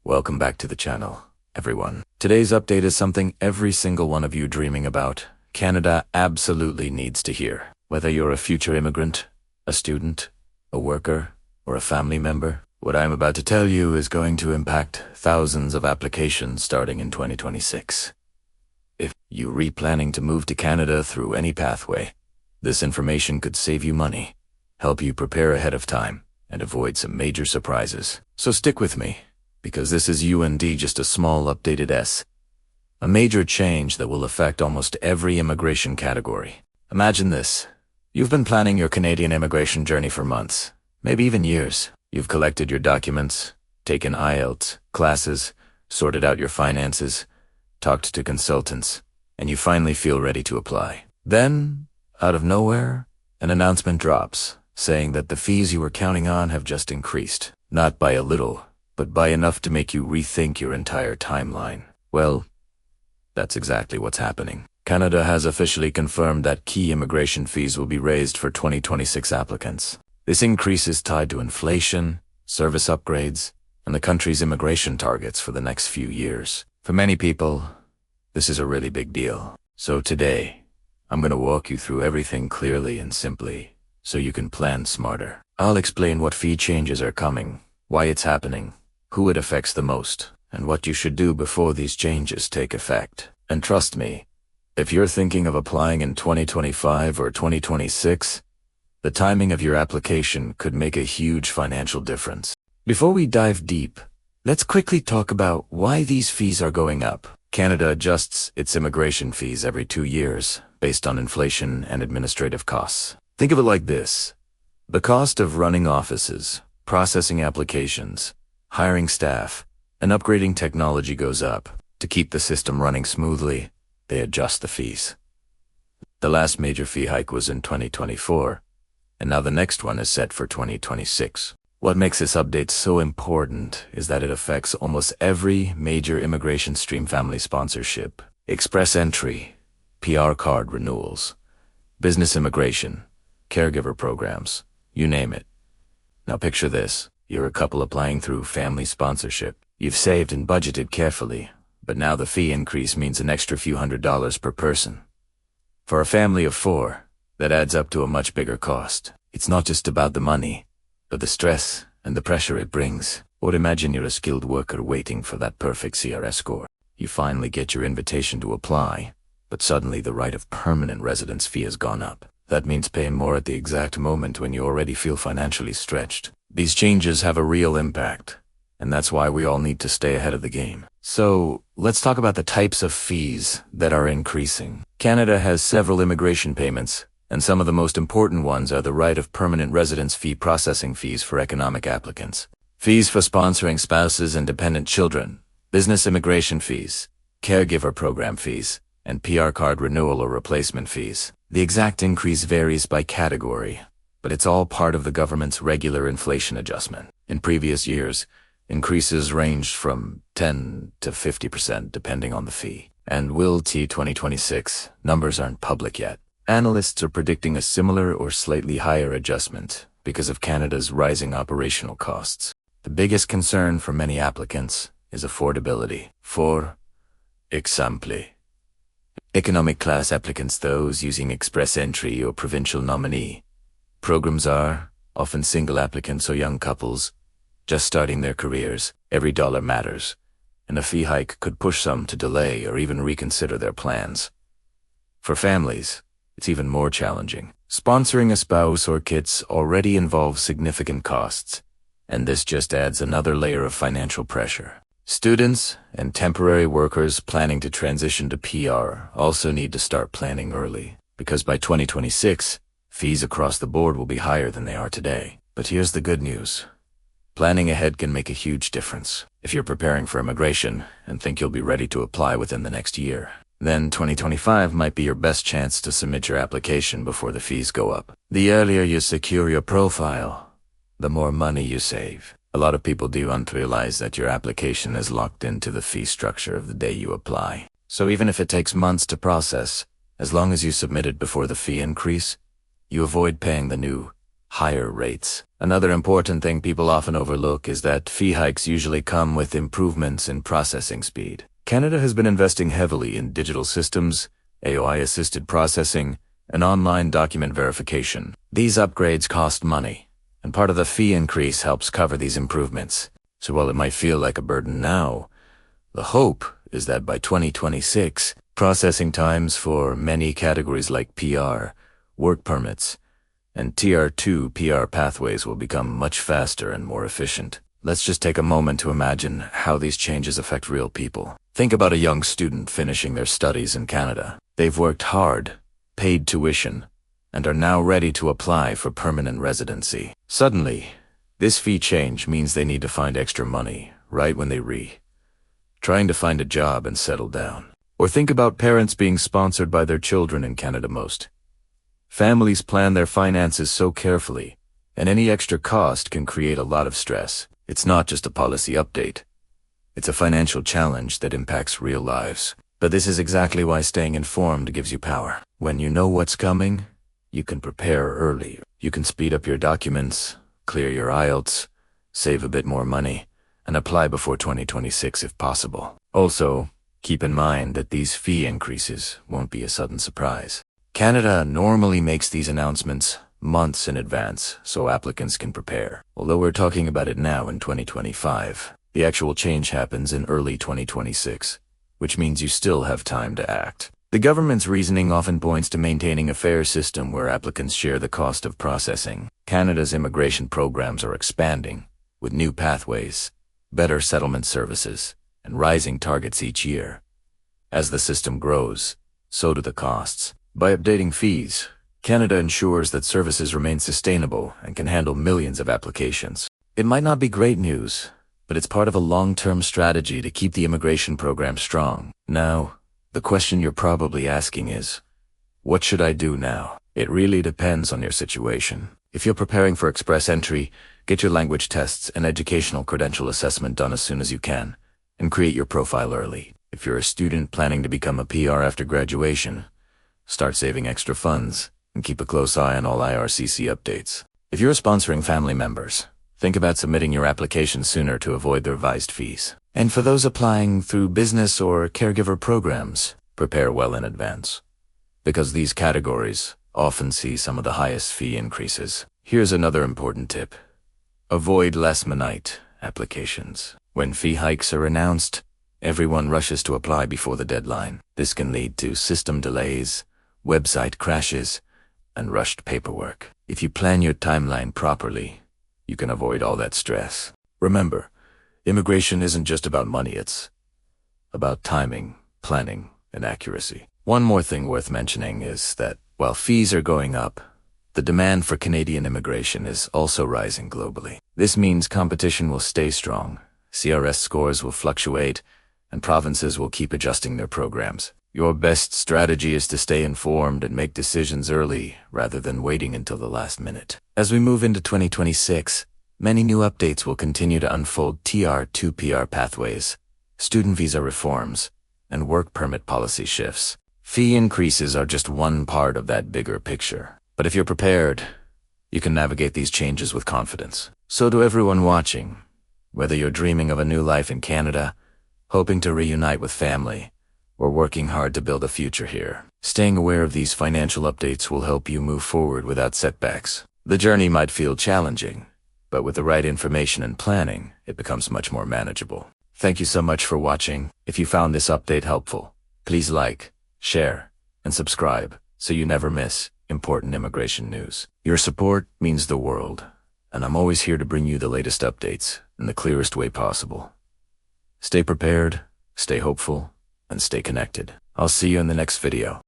Welcome back to the channel, everyone. Today's update is something every single one of you dreaming about. Canada absolutely needs to hear. Whether you're a future immigrant, a student, a worker, or a family member, what I'm about to tell you is going to impact thousands of applications starting in 2026. If you're planning to move to Canada through any pathway, this information could save you money, help you prepare ahead of time, and avoid some major surprises. So stick with me, because this is just a small updated a major change that will affect almost every immigration category. Imagine this. You've been planning your Canadian immigration journey for months, maybe even years. You've collected your documents, taken IELTS classes, sorted out your finances, talked to consultants, and you finally feel ready to apply. Then, out of nowhere, an announcement drops, saying that the fees you were counting on have just increased. Not by a little, but by enough to make you rethink your entire timeline. Well, that's exactly what's happening. Canada has officially confirmed that key immigration fees will be raised for 2026 applicants. This increase is tied to inflation, service upgrades, and the country's immigration targets for the next few years. For many people, this is a really big deal. So today, I'm going to walk you through everything clearly and simply, so you can plan smarter. I'll explain what fee changes are coming, why it's happening, who it affects the most, and what you should do before these changes take effect. And trust me, if you're thinking of applying in 2025 or 2026, the timing of your application could make a huge financial difference. Before we dive deep, let's quickly talk about why these fees are going up. Canada adjusts its immigration fees every 2 years based on inflation and administrative costs. Think of it like this. The cost of running offices, processing applications, hiring staff, and upgrading technology goes up. To keep the system running smoothly, they adjust the fees. The last major fee hike was in 2024, and now the next one is set for 2026. What makes this update so important is that it affects almost every major immigration stream: family sponsorship, express entry, PR card renewals, business immigration, caregiver programs, you name it. Now picture this. You're a couple applying through family sponsorship. You've saved and budgeted carefully, but now the fee increase means an extra few $100s per person. For a family of 4, that adds up to a much bigger cost. It's not just about the money, but the stress and the pressure it brings. Or imagine you're a skilled worker waiting for that perfect CRS score. You finally get your invitation to apply, but suddenly the right of permanent residence fee has gone up. That means paying more at the exact moment when you already feel financially stretched. These changes have a real impact, and that's why we all need to stay ahead of the game. So, let's talk about the types of fees that are increasing. Canada has several immigration payments, and some of the most important ones are the right of permanent residence fee, processing fees for economic applicants, fees for sponsoring spouses and dependent children, business immigration fees, caregiver program fees, and PR card renewal or replacement fees. The exact increase varies by category, but it's all part of the government's regular inflation adjustment. In previous years, increases ranged from 10 to 50% depending on the fee. And will 2026 numbers aren't public yet. Analysts are predicting a similar or slightly higher adjustment because of Canada's rising operational costs. The biggest concern for many applicants is affordability. For example, economic class applicants, those using express entry or provincial nominee programs, are often single applicants or young couples just starting their careers. Every dollar matters, and a fee hike could push some to delay or even reconsider their plans. For families, it's even more challenging. Sponsoring a spouse or kids already involves significant costs, and this just adds another layer of financial pressure. Students and temporary workers planning to transition to PR also need to start planning early, because by 2026, fees across the board will be higher than they are today. But here's the good news. Planning ahead can make a huge difference. If you're preparing for immigration and think you'll be ready to apply within the next year, then 2025 might be your best chance to submit your application before the fees go up. The earlier you secure your profile, the more money you save. A lot of people don't realize that your application is locked into the fee structure of the day you apply. So even if it takes months to process, as long as you submit it before the fee increase, you avoid paying the new, higher rates. Another important thing people often overlook is that fee hikes usually come with improvements in processing speed. Canada has been investing heavily in digital systems, AI-assisted processing, and online document verification. These upgrades cost money, and part of the fee increase helps cover these improvements. So while it might feel like a burden now, the hope is that by 2026, processing times for many categories like PR, work permits, and TR2 PR pathways will become much faster and more efficient. Let's just take a moment to imagine how these changes affect real people. Think about a young student finishing their studies in Canada. They've worked hard, paid tuition, and are now ready to apply for permanent residency. Suddenly, this fee change means they need to find extra money right when they trying to find a job and settle down. Or think about parents being sponsored by their children in Canada. Most families plan their finances so carefully, and any extra cost can create a lot of stress. It's not just a policy update. It's a financial challenge that impacts real lives. But this is exactly why staying informed gives you power. When you know what's coming, you can prepare early. You can speed up your documents, clear your IELTS, save a bit more money, and apply before 2026 if possible. Also, keep in mind that these fee increases won't be a sudden surprise. Canada normally makes these announcements months in advance so applicants can prepare. Although we're talking about it now in 2025, the actual change happens in early 2026, which means you still have time to act. The government's reasoning often points to maintaining a fair system where applicants share the cost of processing. Canada's immigration programs are expanding, with new pathways, better settlement services, and rising targets each year. As the system grows, so do the costs. By updating fees, Canada ensures that services remain sustainable and can handle millions of applications. It might not be great news, but it's part of a long-term strategy to keep the immigration program strong. Now, the question you're probably asking is, what should I do now? It really depends on your situation. If you're preparing for express entry, get your language tests and educational credential assessment done as soon as you can, and create your profile early. If you're a student planning to become a PR after graduation, start saving extra funds and keep a close eye on all IRCC updates. If you're sponsoring family members, think about submitting your application sooner to avoid the revised fees. And for those applying through business or caregiver programs, prepare well in advance, because these categories often see some of the highest fee increases. Here's another important tip. Avoid last-minute applications. When fee hikes are announced, everyone rushes to apply before the deadline. This can lead to system delays, website crashes, and rushed paperwork. If you plan your timeline properly, you can avoid all that stress. Remember, immigration isn't just about money, it's about timing, planning, and accuracy. One more thing worth mentioning is that while fees are going up, the demand for Canadian immigration is also rising globally. This means competition will stay strong, CRS scores will fluctuate, and provinces will keep adjusting their programs. Your best strategy is to stay informed and make decisions early rather than waiting until the last minute. As we move into 2026, many new updates will continue to unfold: TR2 PR pathways, student visa reforms, and work permit policy shifts. Fee increases are just one part of that bigger picture. But if you're prepared, you can navigate these changes with confidence. So to everyone watching, whether you're dreaming of a new life in Canada, hoping to reunite with family, or working hard to build a future here, staying aware of these financial updates will help you move forward without setbacks. The journey might feel challenging, but with the right information and planning, it becomes much more manageable. Thank you so much for watching. If you found this update helpful, please like, share, and subscribe so you never miss important immigration news. Your support means the world, and I'm always here to bring you the latest updates in the clearest way possible. Stay prepared, stay hopeful, and stay connected. I'll see you in the next video.